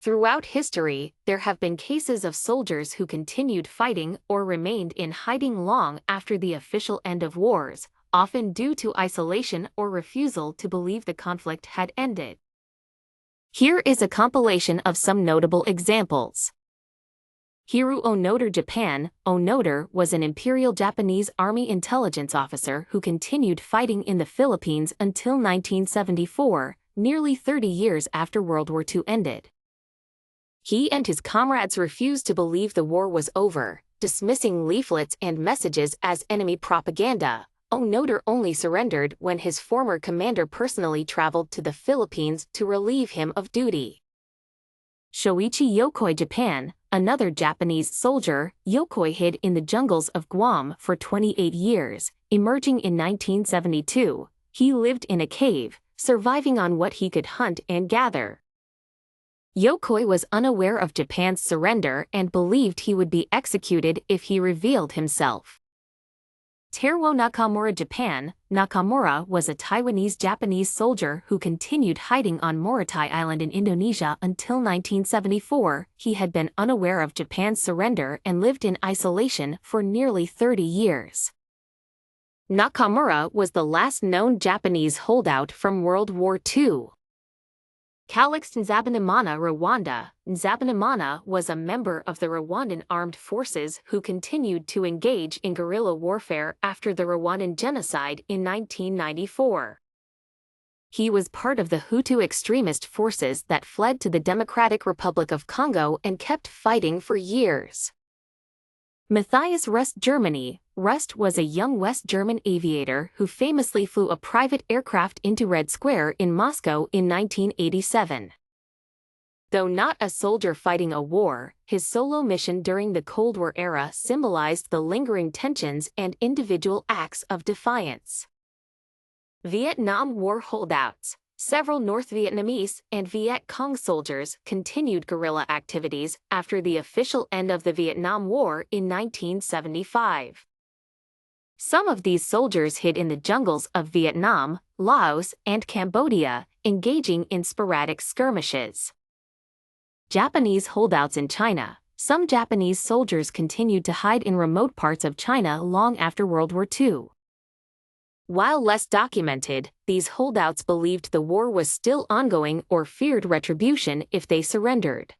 Throughout history, there have been cases of soldiers who continued fighting or remained in hiding long after the official end of wars, often due to isolation or refusal to believe the conflict had ended. Here is a compilation of some notable examples. Hiroo Onoda, Japan. Onoda was an Imperial Japanese Army intelligence officer who continued fighting in the Philippines until 1974, nearly 30 years after World War II ended. He and his comrades refused to believe the war was over, dismissing leaflets and messages as enemy propaganda. Onoda only surrendered when his former commander personally traveled to the Philippines to relieve him of duty. Shoichi Yokoi, Japan. Another Japanese soldier, Yokoi hid in the jungles of Guam for 28 years, emerging in 1972. He lived in a cave, surviving on what he could hunt and gather. Yokoi was unaware of Japan's surrender and believed he would be executed if he revealed himself. Teruo Nakamura, Japan. Nakamura was a Taiwanese-Japanese soldier who continued hiding on Morotai Island in Indonesia until 1974. He had been unaware of Japan's surrender and lived in isolation for nearly 30 years. Nakamura was the last known Japanese holdout from World War II. Calixte Nzabonimana, Rwanda. Nzabonimana was a member of the Rwandan armed forces who continued to engage in guerrilla warfare after the Rwandan genocide in 1994. He was part of the Hutu extremist forces that fled to the Democratic Republic of Congo and kept fighting for years. Matthias Rust, Germany. Rust was a young West German aviator who famously flew a private aircraft into Red Square in Moscow in 1987. Though not a soldier fighting a war, his solo mission during the Cold War era symbolized the lingering tensions and individual acts of defiance. Vietnam War holdouts. Several North Vietnamese and Viet Cong soldiers continued guerrilla activities after the official end of the Vietnam War in 1975. Some of these soldiers hid in the jungles of Vietnam, Laos, and Cambodia, engaging in sporadic skirmishes. Japanese holdouts in China. Some Japanese soldiers continued to hide in remote parts of China long after World War II. While less documented, these holdouts believed the war was still ongoing or feared retribution if they surrendered.